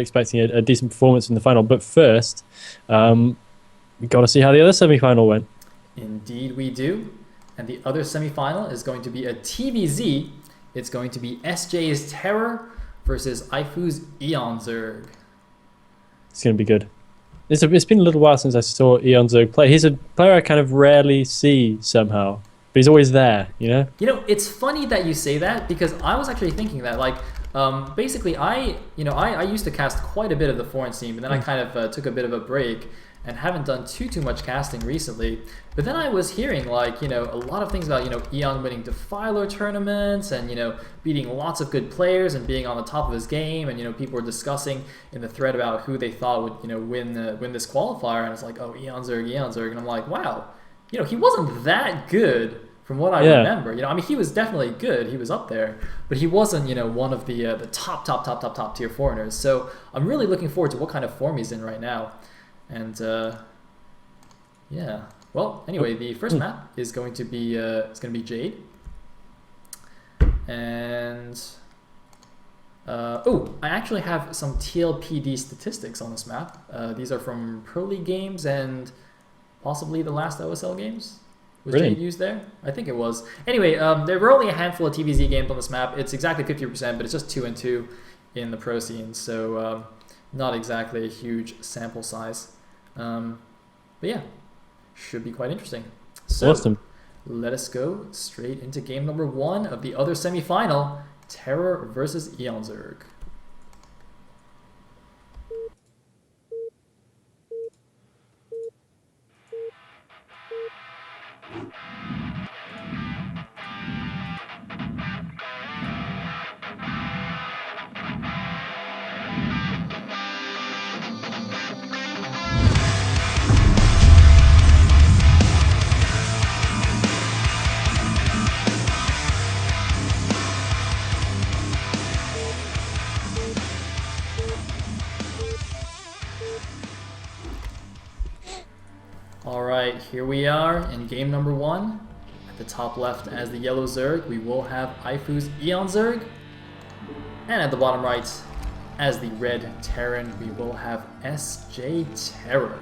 expecting a decent performance in the final. But first, we've got to see how the other semi-final went. Indeed we do. And the other semi-final is going to be a TVZ. It's going to be SJ.TerrOr versus iFU.eOnzErG. It's going to be good. It's been a little while since I saw eOnzErG play. He's a player I kind of rarely see somehow, but he's always there, you know? You know, it's funny that you say that because I was actually thinking that, like, basically I used to cast quite a bit of the foreign scene, but then I kind of took a bit of a break and haven't done too much casting recently. But then I was hearing, like, you know, a lot of things about, you know, Eon winning Defiler tournaments and, you know, beating lots of good players and being on the top of his game, and, you know, people were discussing in the thread about who they thought would, you know, win this qualifier, and it's like, oh, eOnzErG, and I'm like, wow, you know, he wasn't that good from what I remember. You know, I mean, he was definitely good, he was up there, but he wasn't, you know, one of the top tier foreigners. So I'm really looking forward to what kind of form he's in right now. And yeah, well, anyway, the first map is going to be Jade, and oh, I actually have some TLPD statistics on this map. These are from Pro League games and possibly the last OSL games. Was really? Jade used there? I think it was. Anyway, there were only a handful of TVZ games on this map. It's exactly 50%, but it's just 2 and 2 in the pro scene, so not exactly a huge sample size. But yeah, should be quite interesting. So awesome. Let us go straight into game number 1 of the other semi-final, TerrOr versus eOnzErG. Alright, here we are in game number 1. At the top left as the yellow Zerg, we will have iFU's eOnzErG. And at the bottom right, as the red Terran, we will have SJ.TerrOr.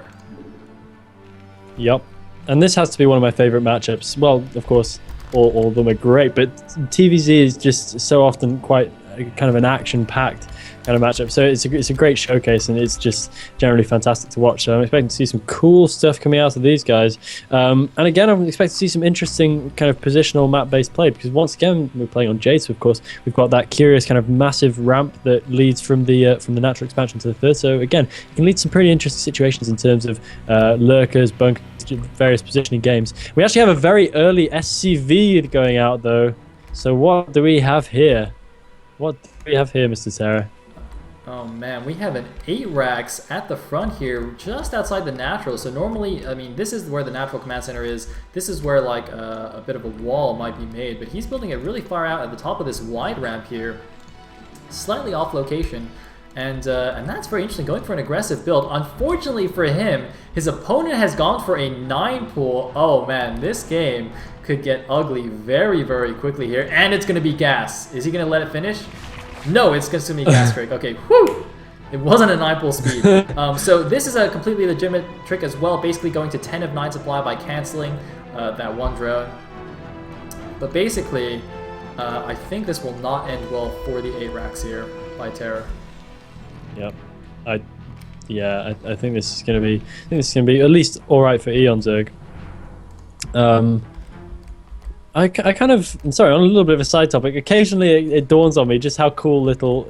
Yep. And this has to be one of my favorite matchups. Well, of course, all of them are great, but TVZ is just so often quite kind of an action-packed kind of matchup. So it's a great showcase, and it's just generally fantastic to watch. So I'm expecting to see some cool stuff coming out of these guys. And again, I'm expecting to see some interesting kind of positional map-based play, because once again, we're playing on Jade, so of course, we've got that curious kind of massive ramp that leads from the natural expansion to the third. So again, it can lead to some pretty interesting situations in terms of lurkers, bunkers, various positioning games. We actually have a very early SCV going out, though. So what do we have here? What do we have here, Mr. Terra? Oh man, we have an 8 racks at the front here, just outside the natural. So normally, I mean, this is where the natural command center is. This is where like a bit of a wall might be made, but he's building it really far out at the top of this wide ramp here, slightly off location. And that's very interesting, going for an aggressive build. Unfortunately for him, his opponent has gone for a 9 pool. Oh man, this game could get ugly very, very quickly here. And it's going to be gas. Is he going to let it finish? No, it's going to be gas trick. Okay, whew! It wasn't a 9 pool speed. So this is a completely legitimate trick as well, basically going to 10 of 9 supply by canceling that one drone. But basically, I think this will not end well for the 8 racks here by TerrOr. Yep, I think this is going to be at least all right for eOnzErG. I kind of, sorry, on a little bit of a side topic, occasionally it dawns on me just how cool little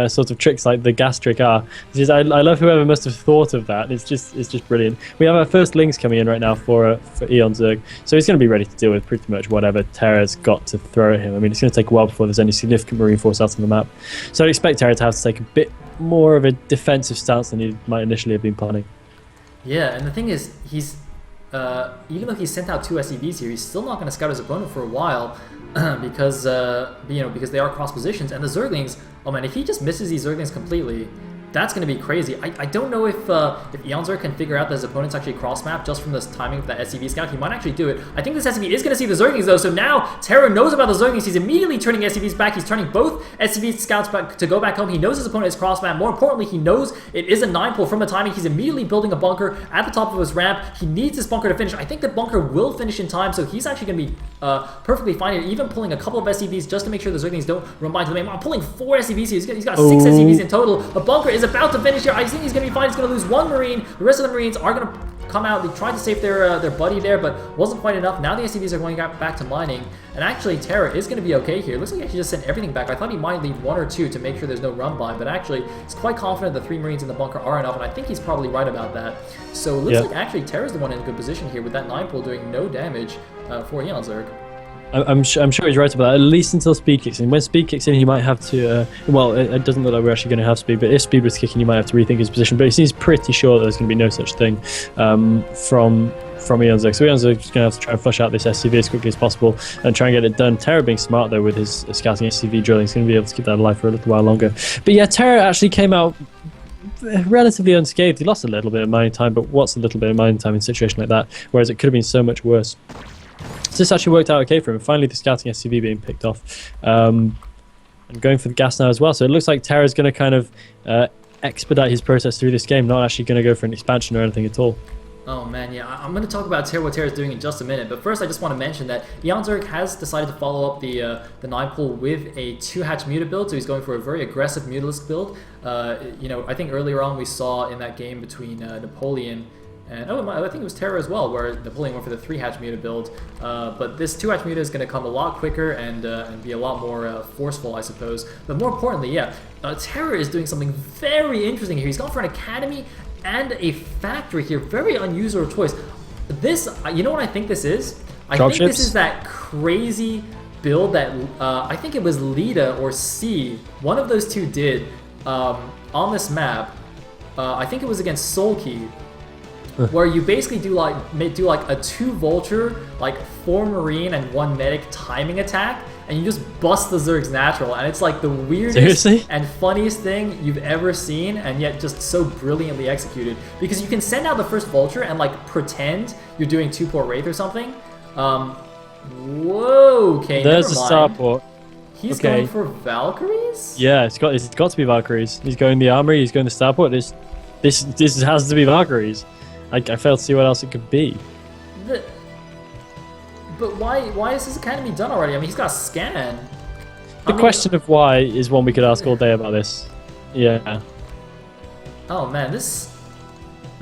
sort of tricks like the gas trick are. I love whoever must have thought of that. It's just brilliant. We have our first links coming in right now for eOnzErG, so he's going to be ready to deal with pretty much whatever Terra's got to throw at him. I mean, it's going to take a while before there's any significant marine force out on the map. So I expect Terra to have to take a bit more of a defensive stance than he might initially have been planning. Yeah, and the thing is, he's even though he sent out 2 SCVs here, he's still not going to scout his opponent for a while because because they are cross positions, and the Zerglings. Oh man, if he just misses these Zerglings completely, That's going to be crazy. I don't know if eOnzErG can figure out that his opponent's actually cross-map just from this timing of that SCV scout. He might actually do it. I think this SCV is going to see the Zerglings though, so now TerrOr knows about the Zerglings. He's immediately turning SCVs back. He's turning both SCV scouts back to go back home. He knows his opponent is cross-map. More importantly, he knows it is a 9-pull from the timing. He's immediately building a bunker at the top of his ramp. He needs this bunker to finish. I think the bunker will finish in time, so he's actually going to be perfectly fine here, even pulling a couple of SCVs just to make sure the Zerglings don't run by to the main. I'm pulling 4 SCVs here. He's got 6 SCVs in total. The bunker is about to finish here. I think he's going to be fine. He's going to lose 1 Marine. The rest of the Marines are going to come out. They tried to save their buddy there, but wasn't quite enough. Now the SCVs are going back to mining, and actually TerrOr is going to be okay here. Looks like he just sent everything back. I thought he might leave 1 or 2 to make sure there's no run by, but actually he's quite confident the 3 Marines in the bunker are enough, and I think he's probably right about that. So it looks like actually TerrOr's the one in a good position here with that 9-pull doing no damage for eOnzErG. I'm sure he's right about that, at least until speed kicks in. When speed kicks in, he might have to, well, it doesn't look like we're actually going to have speed, but if speed was kicking, he might have to rethink his position. But he seems pretty sure that there's going to be no such thing from eOnzErG. So eOnzErG is going to have to try and flush out this SCV as quickly as possible and try and get it done. TerrOr being smart, though, with his scouting SCV drilling, is going to be able to keep that alive for a little while longer. But yeah, TerrOr actually came out relatively unscathed. He lost a little bit of mining time, but what's a little bit of mining time in a situation like that, whereas it could have been so much worse. So this actually worked out okay for him. Finally, the scouting SCV being picked off. And going for the gas now as well. So it looks like TerrOr is going to kind of expedite his process through this game, not actually going to go for an expansion or anything at all. Oh man, yeah, I'm going to talk about what TerrOr is doing in just a minute, but first I just want to mention that eOnzErG has decided to follow up the 9-pull with a 2-hatch Muta build, so he's going for a very aggressive Mutalisk build. You know, I think earlier on we saw in that game between Napoleon and, I think it was TerrOr as well, where Napoleon went for the 3-hatch Muta build, but this 2-hatch Muta is going to come a lot quicker and be a lot more forceful, I suppose. But more importantly, yeah, TerrOr is doing something very interesting here. He's gone for an academy and a factory here. Very unusual choice. This, you know what I think this is? I think this is that crazy build that I think it was Lita or C, one of those two did on this map. I think it was against Soulkey, where you basically do like a 2 Vulture, like 4 Marine and 1 Medic timing attack, and you just bust the Zerg's natural, and it's like the weirdest and funniest thing you've ever seen, and yet just so brilliantly executed. Because you can send out the first Vulture and like pretend you're doing 2-port Wraith or something. Whoa, okay, there's a starport. He's going for Valkyries? Yeah, it's got to be Valkyries. He's going the Armory, he's going the starport. This has to be Valkyries. I fail to see what else it could be. But why is his academy done already? I mean, he's got scan. The question of why is one we could ask all day about this. Yeah. Oh man, this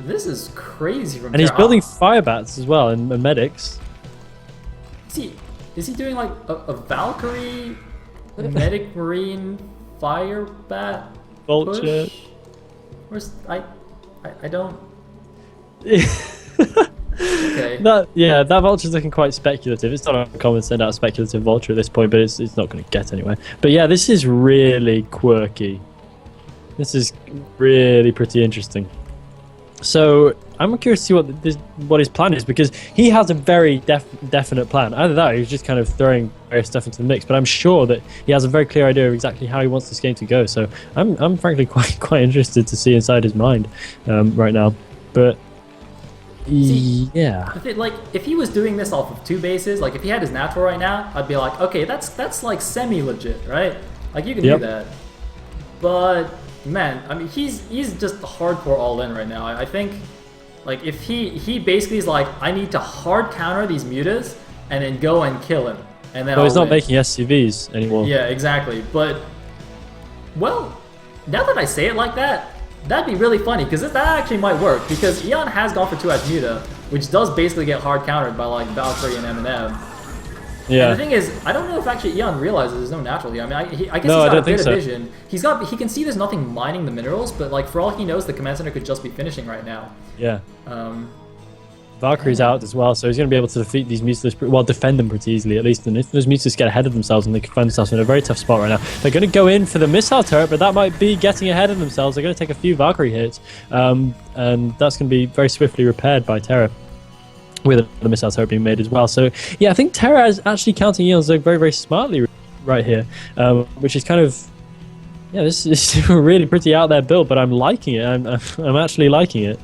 is crazy from And he's building fire bats as well and medics. Is he doing like a Valkyrie, Medic Marine, fire bat Vulture? Push? Where's I don't. Okay. That Vulture's looking quite speculative. It's not uncommon to send out a speculative Vulture at this point, but it's not going to get anywhere. But yeah, this is really quirky. This is really pretty interesting. So I'm curious to see what his plan is, because he has a very definite plan. Either that, or he's just kind of throwing various stuff into the mix. But I'm sure that he has a very clear idea of exactly how he wants this game to go. So I'm frankly quite interested to see inside his mind right now. But yeah, like if he was doing this off of 2 bases, like if he had his natural right now, I'd be like, okay, that's like semi legit, right? Like you can do that. But man, I mean, he's just hardcore all in right now. I think, like if he basically is like, I need to hard counter these mutas and then go and kill him, and then he's not making SCVs anymore. Yeah, exactly. But well, now that I say it like that, that'd be really funny, because that actually might work, because Eon has gone for 2-hatch Muta, which does basically get hard countered by like Valkyrie and M&M. Yeah. And the thing is, I don't know if actually Eon realizes there's no natural here. I mean, I guess he's got a bit of vision. He can see there's nothing mining the minerals, but like for all he knows, the command center could just be finishing right now. Yeah. Valkyrie's out as well, so he's going to be able to defeat these Mutalisks, well, defend them pretty easily at least. And if those Mutalisks get ahead of themselves, and they can find themselves in a very tough spot right now, they're going to go in for the missile turret, but that might be getting ahead of themselves. They're going to take a few Valkyrie hits, and that's going to be very swiftly repaired by TerrOr, with the missile turret being made as well. So yeah, I think TerrOr is actually counting eOnzErG very, very smartly right here, which is kind of Yeah, this is a really pretty out there build, but I'm liking it. I'm actually liking it.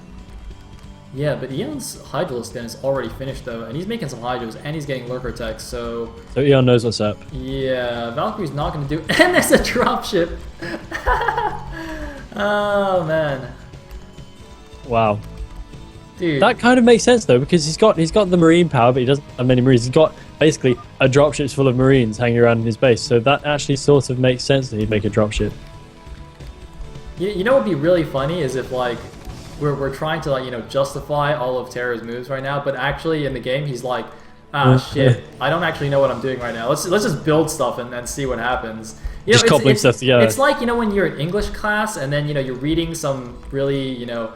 Yeah, but Eon's Hydro Spin is already finished though, and he's making some Hydros, and he's getting Lurker Tech, so... So Eon knows what's up. Yeah, Valkyrie's not going to do... And there's a dropship! Oh, man. Wow. Dude. That kind of makes sense though, because he's got the marine power, but he doesn't have many marines. He's got basically a dropship full of marines hanging around in his base, so that actually sort of makes sense that he'd make a dropship. You know what would be really funny is if, like, we're trying to, like, you know, justify all of TerrOr's moves right now, but actually in the game he's like, ah, shit, I don't actually know what I'm doing right now. Let's just build stuff and see what happens. You know, just cobbling stuff together. It's like, you know, when you're in English class and then, you know, you're reading some really, you know,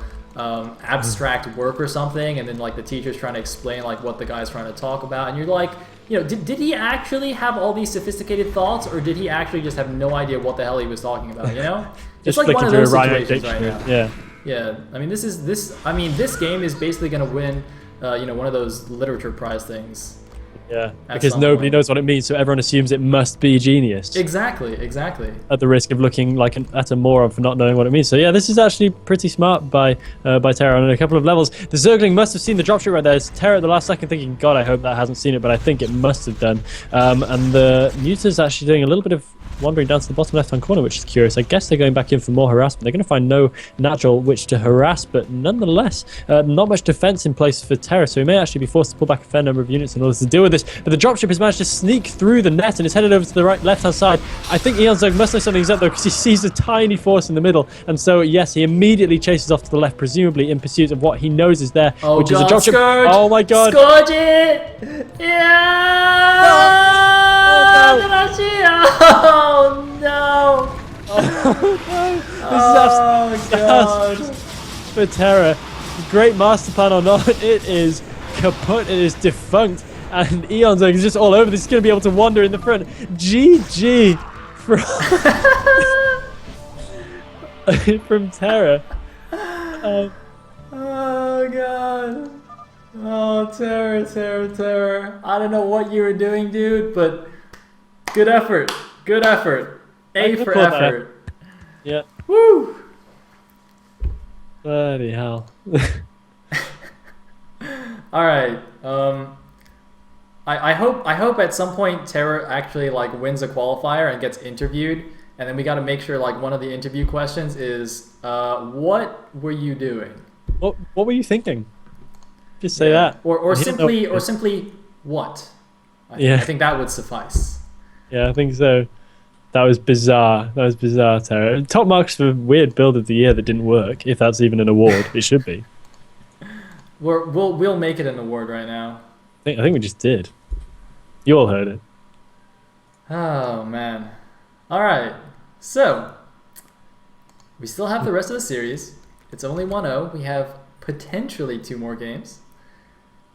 abstract work or something, and then, like, the teacher's trying to explain, like, what the guy's trying to talk about, and you're like, you know, did he actually have all these sophisticated thoughts, or did he actually just have no idea what the hell he was talking about, you know? It's like one of those situations right now. Yeah. Yeah, I mean, this game is basically going to win, you know, one of those literature prize things. Yeah, because nobody knows what it means, so everyone assumes it must be genius. Exactly, exactly. At the risk of looking like at a moron for not knowing what it means. So yeah, this is actually pretty smart by TerrOr on a couple of levels. The Zergling must have seen the dropship right there. It's TerrOr at the last second thinking, God, I hope that hasn't seen it, but I think it must have done. And the Muta's actually doing a little bit of wandering down to the bottom left-hand corner, which is curious. I guess they're going back in for more harassment. They're going to find no natural which to harass, but nonetheless, not much defense in place for TerrOr, so he may actually be forced to pull back a fair number of units in order to deal with this. But the dropship has managed to sneak through the net and is headed over to the left-hand side. I think eOnzErG must know something's up though, because he sees a tiny force in the middle, and so yes, he immediately chases off to the left, presumably in pursuit of what he knows is there, which is a dropship. Scourge! Oh my God! Scourge it! Yeah! Oh no! Oh, this is God! For TerrOr. Great master plan or not, it is kaput. It is defunct. And eOnzErG is just all over this. He's going to be able to wander in the front. GG from, from TerrOr. Oh God. Oh, TerrOr. I don't know what you were doing, dude, but good effort. Good effort. A for effort. Yeah. Woo! Bloody hell. All right. I hope at some point TerrOr actually, like, wins a qualifier and gets interviewed, and then we got to make sure, like, one of the interview questions is, what were you doing? What were you thinking? Just say that. Or simply what? I think that would suffice. Yeah, I think so. That was bizarre. That was bizarre, TerrOr. Top marks for weird build of the year that didn't work, if that's even an award. It should be. We'll make it an award right now. I think we just did. You all heard it. Oh, man. All right. So, we still have the rest of the series. It's only 1-0. We have potentially 2 more games.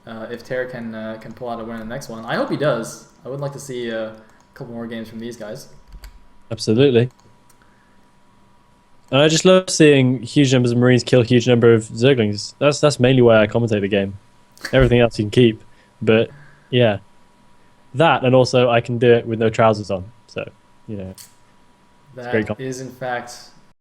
If TerrOr can pull out a win in the next one. I hope he does. I would like to see a couple more games from these guys. Absolutely. And I just love seeing huge numbers of Marines kill huge number of Zerglings. That's mainly why I commentate the game. Everything else you can keep. But, yeah. That, and also I can do it with no trousers on. So, you know. That is, in fact,